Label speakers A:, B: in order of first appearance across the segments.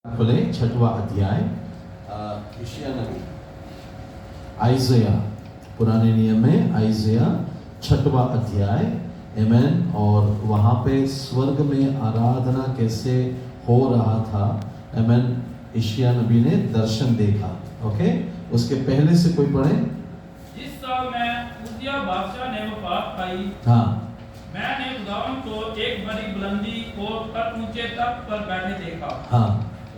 A: खोले छठवा अध्याय यशायाह नबी आइज़ाया पुराने नियम में आइज़ाया छठवा अध्याय आमेन। और वहाँ पे स्वर्ग में आराधना कैसे हो रहा था आमेन। यशायाह नबी ने दर्शन देखा। ओके, उसके पहले से कोई पढ़े।
B: जिस साल में उज्जियाह बादशाह ने वफात पाई,
A: हाँ,
B: मैंने खुदावंद को एक बड़ी बुलंदी और ऊंचे तख्त पर बैठे देखा।
A: हाँ,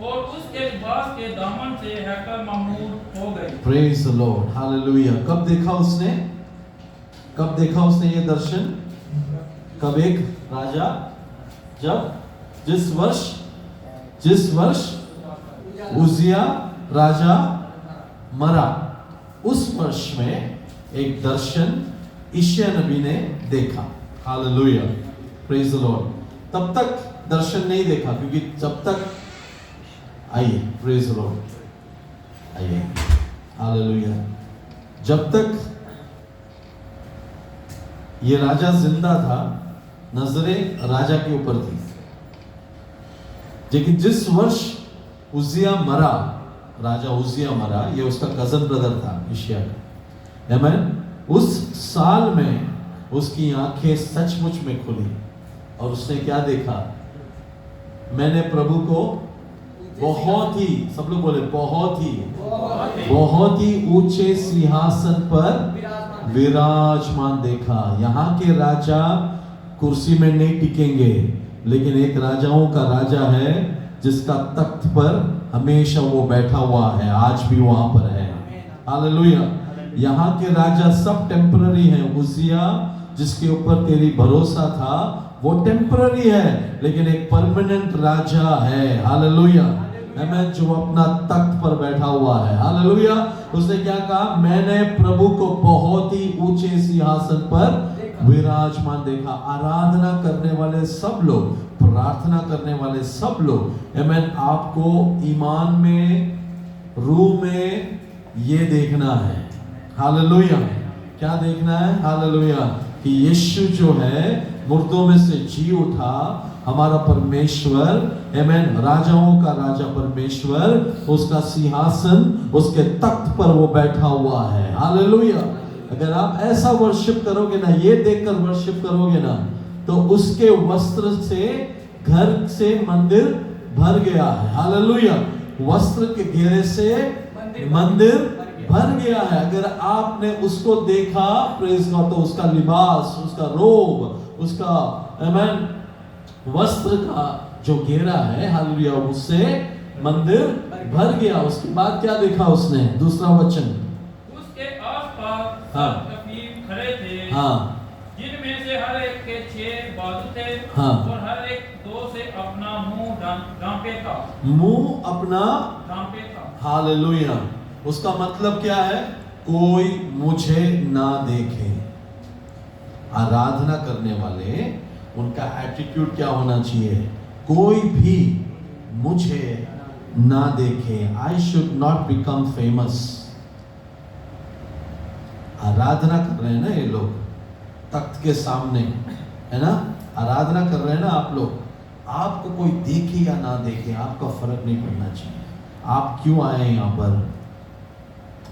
B: और उसके लिबास के दामन से हैकल मामूर हो गई।
A: Praise the Lord, hallelujah. कब देखा उसने? कब देखा उसने ये दर्शन? कब? एक राजा जब जिस वर्ष उज्जियाह राजा मरा, उस वर्ष में एक दर्शन यशायाह नबी ने देखा। Hallelujah, praise the Lord. तब तक दर्शन नहीं देखा, क्योंकि जब तक, आइए प्रेज द लॉर्ड, आइए हालेलुया, जब तक ये राजा जिंदा था नजरें राजा के ऊपर थी। लेकिन जिस वर्ष उज्जियाह मरा, राजा उज्जियाह मरा, ये उसका कजन ब्रदर था यशायाह का, आमीन। उस साल में उसकी आंखें सचमुच में खुली और उसने क्या देखा? मैंने प्रभु को बहुत ही, सब लोग बोले बहुत ही ऊंचे सिंहासन पर विराजमान देखा। यहाँ के राजा कुर्सी में नहीं टिकेंगे, लेकिन एक राजाओं का राजा है जिसका तख्त पर हमेशा वो बैठा हुआ है, आज भी वहां पर है। हालेलुया। यहाँ के राजा सब टेम्पररी हैं। उज्जियाह जिसके ऊपर तेरी भरोसा था वो टेम्पररी है, लेकिन एक परमानेंट राजा है। हालेलुया, आमीन, जो अपना तख्त पर बैठा हुआ है। हालेलुया। उसने क्या कहा? मैंने प्रभु को बहुत ही ऊंचे सिंहासन पर विराजमान देखा। आराधना करने वाले सब लोग, प्रार्थना करने वाले सब लोग, आमीन, आपको ईमान में, रूह में ये देखना है। हालेलुया। क्या देखना है? हालेलुया, कि यीशु जो है मुर्दों में से जी उठा, हमारा परमेश्वर, आमीन, राजाओं का राजा परमेश्वर, उसका सिंहासन, उसके तख्त पर वो बैठा हुआ है। हालेलुया। अगर आप ऐसा वर्शिप करोगे ना, ये देखकर वर्शिप करोगे ना, तो उसके वस्त्र से घर से मंदिर भर गया है। हालेलुया। वस्त्र के घेरे से मंदिर भर गया है। अगर आपने उसको देखा, प्रेज गॉड, तो उसका लिबास, उसका रोब, उसका आमीन वस्त्र का जो घेरा है, हालेलुया, उससे मंदिर भर गया। उसके बाद क्या देखा उसने? दूसरा वचन,
B: उसके आसपास
A: हाँ,
B: कफीर खड़े थे,
A: हाँ,
B: जिनमें से हर एक के 6 बाजू थे,
A: हाँ,
B: और हर एक 2 से अपना मुंह ढांपे था।
A: मुंह अपना
B: ढांपे था।
A: हालेलुया। उसका मतलब क्या है? कोई मुझे ना देखे। आराधना करने वाले, उनका एटीट्यूड क्या होना चाहिए? कोई भी मुझे ना देखे। I should not become famous. आराधना कर रहे हैं ना ये लोग तख्त के सामने, है ना? आराधना कर रहे हैं ना आप लोग। आपको कोई देखे या ना देखे, आपका फर्क नहीं पड़ना चाहिए। आप क्यों आए यहाँ पर?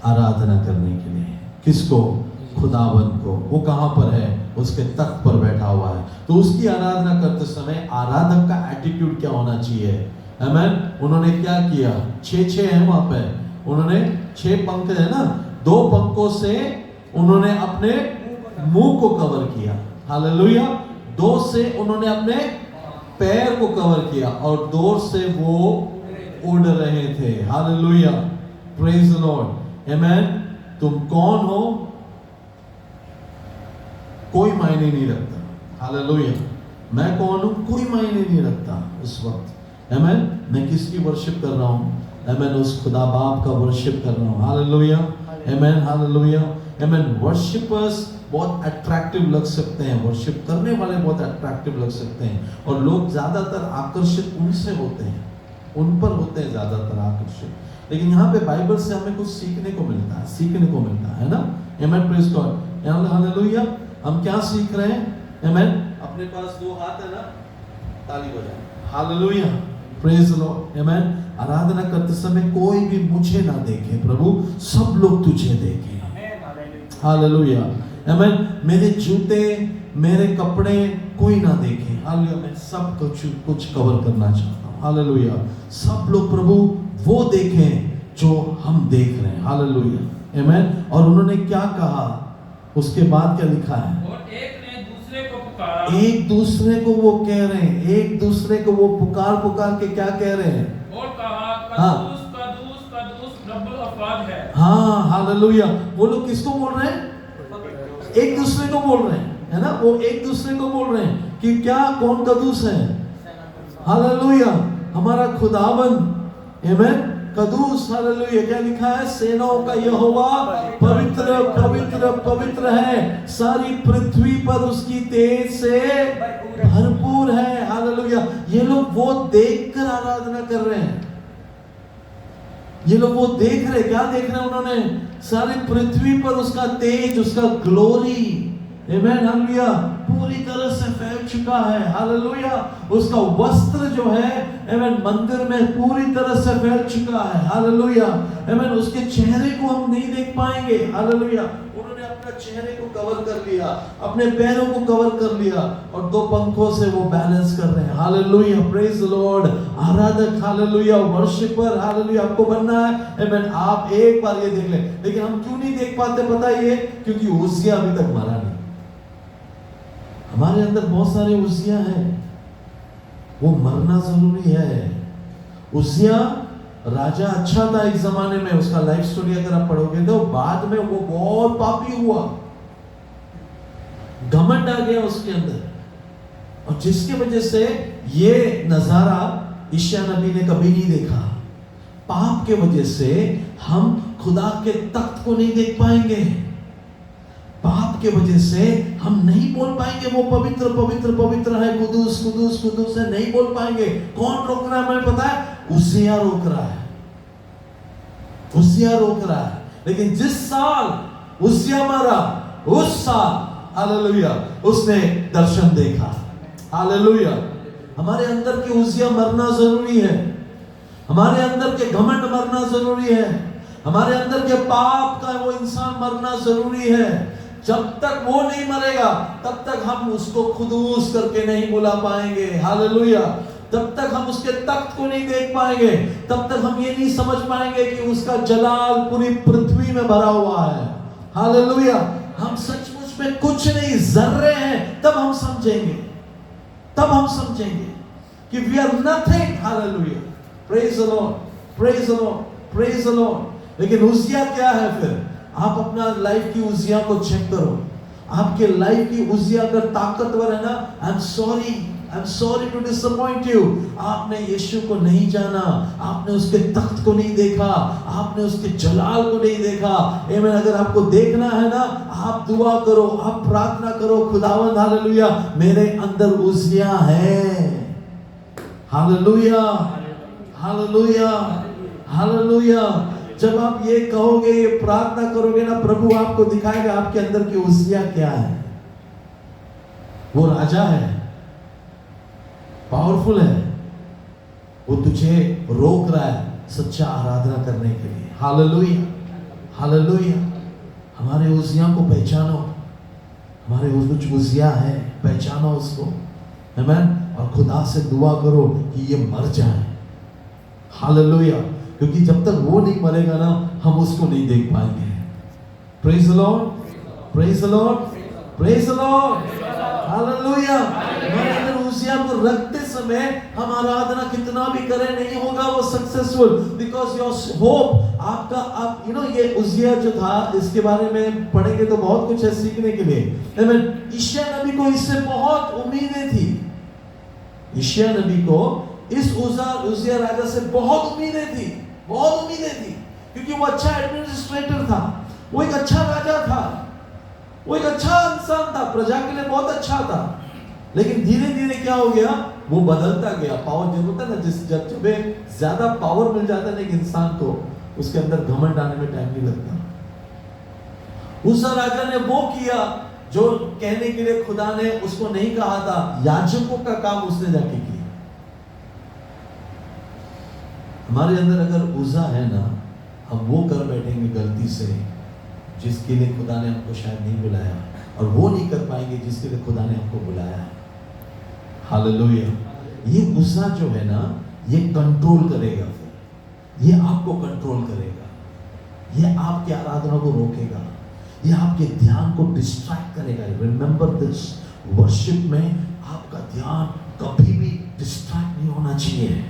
A: आराधना करने के लिए। किसको? खुदावंद को। वो कहाँ पर है? उसके तख्त पर बैठा हुआ है। तो उसकी आराधना करते समय आराधक का एटीट्यूड क्या होना चाहिए? आमीन। उन्होंने क्या किया? 6 है वहां पे, उन्होंने 6 पंख है ना, 2 पंखों से उन्होंने अपने मुंह को कवर किया। हालेलुया। 2 से उन्होंने अपने पैर को कवर किया, और 2 से वो उड़ रहे थे। हालेलुया, प्रेज द लॉर्ड, आमीन। तुम कौन हो कोई मायने नहीं रखता। हालेलुया। मैं कौन हूं कोई मायने नहीं रखता उस वक्त। आमीन। मैं किसकी वर्शिप कर रहा हूं? आमीन, उस खुदा बाप का वर्शिप कर रहा हूं। हालेलुया, आमीन, हालेलुया, आमीन। वर्शिपर्स बहुत अट्रैक्टिव लग सकते हैं, वर्शिप करने वाले बहुत अट्रैक्टिव लग सकते हैं, और लोग ज्यादातर आकर्षित उनसे होते हैं, उन पर होते हैं ज्यादातर आकर्षित। लेकिन यहाँ पे बाइबल से हमें कुछ सीखने को मिलता है ना? आमीन, प्रेज गॉड, हालेलुया। हम क्या सीख रहे हैं? आमीन। अपने पास 2 हाथ है ना, ताली बजाएं। हालेलुया। प्रेज लॉर्ड, आमेन। आराधना करते समय कोई भी मुझे ना देखे प्रभु, सब लोग तुझे देखें। हालेलुया, आमेन। मेरे जूते, मेरे कपड़े कोई ना देखे। हालेलुया, मैं सब कुछ कवर करना चाहता हूँ। हालेलुया, सब लोग प्रभु वो देखें जो हम देख रहे हैं। हालेलुया, आमेन। और उन्होंने क्या कहा, उसके बाद क्या लिखा है,
B: और एक ने दूसरे को पुकारा,
A: एक दूसरे को वो कह रहे हैं, एक दूसरे को वो पुकार पुकार के क्या कह रहे हैं,
B: और कहा,
A: हाँ।
B: कदूस कदूस कदूस रब्बुल अफवाज है।
A: हाँ, हालेलुया। वो लोग किसको बोल रहे हैं, एक दूसरे को बोल रहे हैं, है ना। वो एक दूसरे को बोल रहे हैं कि क्या, कौन कदूस है। हालेलुया, हमारा खुदावन, आमेन, कदूस। हालेलुया, क्या लिखा है, सेनाओं का यहोवा पवित्र पवित्र पवित्र है, सारी पृथ्वी पर उसकी तेज से भरपूर है। हालेलुया, ये लोग वो देखकर आराधना कर रहे हैं, ये लोग वो देख रहे, क्या देख रहे हैं उन्होंने, सारी पृथ्वी पर उसका तेज, उसका ग्लोरी, आमेन, हालेलुया, पूरी तरह से फैल चुका है। हालेलुया, उसका वस्त्र जो है, आमेन, मंदिर में पूरी तरह से फैल चुका है। हालेलुया, आमेन। उसके चेहरे को हम नहीं देख पाएंगे। हालेलुया, उन्होंने अपना चेहरे को कवर कर लिया, अपने पैरों को कवर कर लिया, और दो पंखों से वो बैलेंस कर रहे हैं। Hallelujah, praise the Lord. आराधक, हालेलुया, वर्शिपर, हालेलुया, आपको बनना है, आमेन। आप एक बार ये देख ले, लेकिन हम क्यों नहीं देख पाते पता है, क्योंकि उज्जिया अभी तक मरा नहीं। हमारे अंदर बहुत सारे उज्जिया हैं, वो मरना जरूरी है। उज्जिया राजा अच्छा था एक जमाने में, उसका लाइफ स्टोरी अगर आप पढ़ोगे तो बाद में वो बहुत पापी हुआ, घमंड आ गया उसके अंदर, और जिसकी वजह से ये नजारा यशायाह नबी ने कभी नहीं देखा। पाप के वजह से हम खुदा के तख्त को नहीं देख पाएंगे, पाप के वजह से हम नहीं बोल पाएंगे वो पवित्र पवित्र पवित्र है, कुदूस कुदूस कुदूस है, नहीं बोल पाएंगे। कौन रोक रहा है हमें पता है, उज्जिया रोक रहा है, उज्जिया रोक रहा है। लेकिन जिस साल उज्जिया मरा, उस साल, हालेलुया, उसने दर्शन देखा। हालेलुया, हमारे अंदर के उज्जिया मरना जरूरी है, हमारे अंदर के घमंड मरना जरूरी है, हमारे अंदर के पाप का वो इंसान मरना जरूरी है। जब तक वो नहीं मरेगा तब तक हम उसको खुदूस करके नहीं बुला पाएंगे। हालेलुया, तब तक हम उसके तख्त को नहीं देख पाएंगे, तब तक हम ये नहीं समझ पाएंगे कि उसका जलाल पूरी पृथ्वी में भरा हुआ है। हालेलुया, हम सचमुच में कुछ नहीं, जर्रे हैं, तब हम समझेंगे, तब हम समझेंगे कि we are nothing. Hallelujah, praise the lord, praise the lord, praise the lord. लेकिन उज्जिया क्या है फिर, आप अपना लाइफ की उज्जिया को चेक करो, आपके लाइफ की उज्जिया अगर ताकतवर है ना, I am sorry to disappoint you. आपने यीशु को नहीं जाना, आपने उसके तख्त को नहीं देखा, आपने उसके जलाल को नहीं देखा। आमीन, अगर आपको देखना है ना, आप दुआ करो, आप प्रार्थना करो, खुदावंद हालेलुया मेरे अंदर उज्जिया है। Hallelujah, hallelujah, hallelujah. जब आप ये कहोगे, ये प्रार्थना करोगे ना, प्रभु आपको दिखाएगा आपके अंदर की उज्जिया क्या है। वो राजा है, पावरफुल है, वो तुझे रोक रहा है सच्चा आराधना करने के लिए। Hallelujah, hallelujah. हमारे उज्जिया को पहचानो, हमारे कुछ उज्जिया है, पहचानो उसको, आमीन। और खुदा से दुआ करो कि ये मर जाए। हालेलुया, क्योंकि जब तक वो नहीं मरेगा ना, हम उसको नहीं देख पाएंगे। Praise the lord, praise the lord, praise the Lord, hallelujah. हमारे अंदर उज्जिया को रखते समय हम आराधना कितना भी करें, नहीं होगा वो सक्सेसफुल, बिकॉज योर होप, आपका आप ये उज्जिया जो था, इसके बारे में पढ़ेंगे तो बहुत कुछ है सीखने के लिए। यशायाह नबी को इससे बहुत उम्मीदें थी, यशायाह नबी को इस उज्जिया राजा से बहुत उम्मीदें थी, बहुत उम्मीदें थी, क्योंकि वो अच्छा एडमिनिस्ट्रेटर था, वो एक अच्छा राजा था, वो एक अच्छा इंसान था, प्रजा के लिए बहुत अच्छा था। लेकिन धीरे धीरे क्या हो गया, वो बदलता गया। पावर जो होता है ना, जब ज्यादा पावर मिल जाता है ना एक इंसान को, उसके अंदर घमंड आने में टाइम नहीं लगता। उस राजा ने वो किया जो कहने के लिए खुदा ने उसको नहीं कहा था, याजकों का काम उसने जाके किया। हमारे अंदर अगर उज़ा है ना, हम वो कर बैठेंगे गलती से जिसके लिए खुदा ने हमको शायद नहीं बुलाया, और वो नहीं कर पाएंगे जिसके लिए खुदा ने हमको बुलाया है। हालेलुया। ये उज़ा जो है ना, ये कंट्रोल करेगा, फिर ये आपको कंट्रोल करेगा, ये आपकी आराधना को रोकेगा, ये आपके ध्यान को डिस्ट्रैक्ट करेगा। रिमेंबर दिस, वर्शिप में आपका ध्यान कभी भी डिस्ट्रैक्ट नहीं होना चाहिए।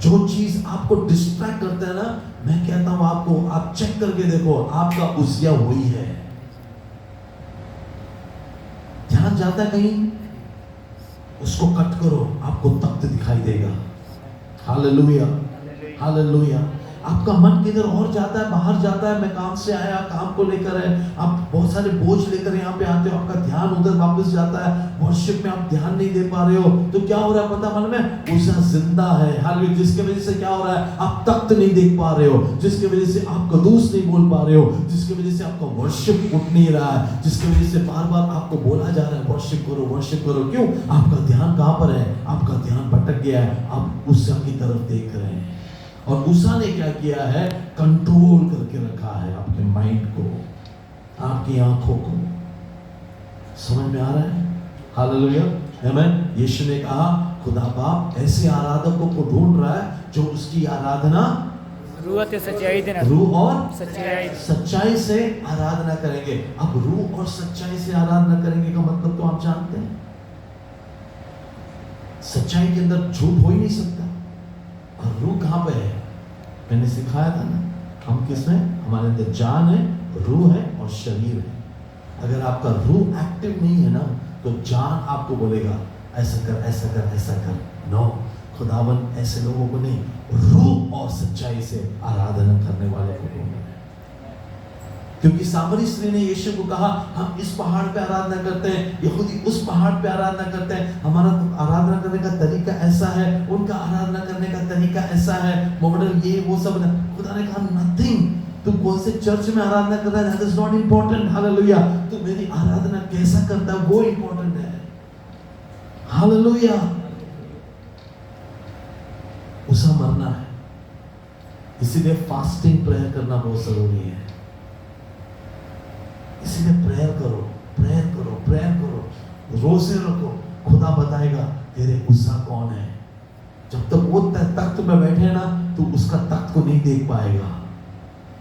A: जो चीज आपको डिस्ट्रैक्ट करता है ना, मैं कहता हूं आपको, आप चेक करके देखो, आपका उज़िया वही है। ध्यान जाता है कहीं, उसको कट करो, आपको तख्त दिखाई देगा। Hallelujah, hallelujah. आपका मन किधर और जाता है, बाहर जाता है, मैं काम से आया, काम को लेकर है, आप बहुत सारे बोझ लेकर यहाँ पे आते हो, आपका ध्यान उधर वापस जाता है, वर्शिप में आप ध्यान नहीं दे पा रहे हो, तो क्या हो रहा है पता मन में? उज़ा जिंदा है। हालेलुया। जिसके वजह से क्या हो रहा है? आप तख्त नहीं देख पा रहे हो, जिसके वजह से आप कदूस नहीं बोल पा रहे हो, जिसकी वजह से आपका वर्शिप उठ नहीं रहा है, जिसकी वजह से बार बार आपको बोला जा रहा है वर्शिप करो, वर्शिप करो। क्यों? आपका ध्यान कहाँ पर है? आपका ध्यान भटक गया है, आप उज़ा की तरफ देख रहे हैं। और उज़ा ने क्या किया है? कंट्रोल करके रखा है आपके माइंड को, आपकी आंखों को। समझ में आ रहा है? हालेलुया, आमीन। यीशु ने कहा, खुदा बाप ऐसे आराधकों को ढूंढ रहा है जो उसकी आराधना रूह और सच्चाई से आराधना करेंगे। अब रूह और सच्चाई से आराधना करेंगे का मतलब तो आप जानते हैं, सच्चाई के अंदर झूठ हो ही नहीं सकता। और रूह कहाँ पे है? मैंने सिखाया था ना, हम किसमें? हमारे अंदर जान है, रूह है और शरीर है। अगर आपका रूह एक्टिव नहीं है ना, तो जान आपको बोलेगा ऐसा कर, ऐसा कर, ऐसा कर। नो, खुदावन ऐसे लोगों को नहीं, रूह और सच्चाई से आराधना करने वाले को ढूंढना है। क्योंकि सामरी स्त्री ने यीशु को कहा, हम इस पहाड़ पे आराधना करते हैं, यहूदी उस पहाड़ पे आराधना करते हैं, हमारा तो आराधना करने का तरीका ऐसा है, उनका आराधना करने का तरीका ऐसा है, मॉडल ये वो सब। खुदा ने कहा नथिंग, तू कौन से चर्च में आराधना कर रहा है, that is not important. Hallelujah. तू मेरी आराधना कैसा करता है वो इंपॉर्टेंट है। हालेलुया। उसे मरना है, इसीलिए फास्टिंग प्रेयर करना बहुत जरूरी है। इसीलिए प्रेयर करो, प्रेयर करो, प्रेयर करो, रोजे रखो। खुदा बताएगा तेरे उज़ा कौन है। जब तक वो तख्त में बैठे ना, तू उसका तख्त को नहीं देख पाएगा।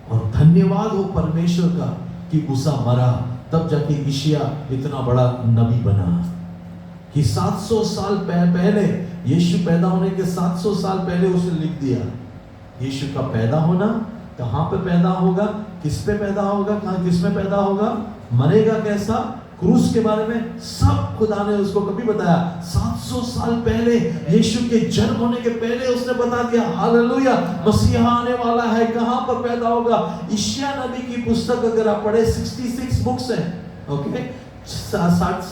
A: और धन्यवाद हो परमेश्वर का कि उज़ा मरा, तब जाके यशायाह इतना बड़ा नबी बना। कि 700 साल पहले, यीशु पैदा होने के 700 साल पहले उसने लिख दिया, यीशु का पैदा होना, कहाँ पे पैदा होगा, किस पे पैदा होगा, कहाँ किस में पैदा होगा, मरेगा कैसा, क्रूस के बारे में सब खुदा ने उसको कभी बताया। 700 साल पहले, यीशु के जन्म होने के पहले उसने बता दिया। हालेलुया। मसीहा आने वाला है, कहाँ पर पैदा होगा। यशायाह नबी की पुस्तक अगर आप पढ़े, 66 बुक्स हैं, ओके, 66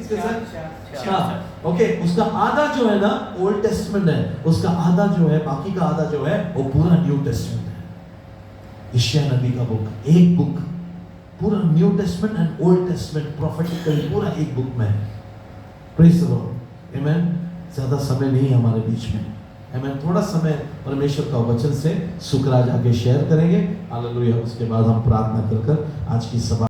A: के साथ, ओके। उसका आधा जो है ना ओल्ड टेस्टमेंट है, उसका आधा जो है, बाकी का आधा जो है वो पूरा न्यू टेस्टमेंट है। यशायाह नबी का बुक, एक बुक पूरा New Testament and Old Testament prophetically पूरा एक बुक में। प्रेज द लॉर्ड, आमेन। ज्यादा समय नहीं है हमारे बीच में, आमेन। थोड़ा समय परमेश्वर का वचन से सुखराज आगे शेयर करेंगे। हालेलुया। उसके बाद हम प्रार्थना कर आज की सभा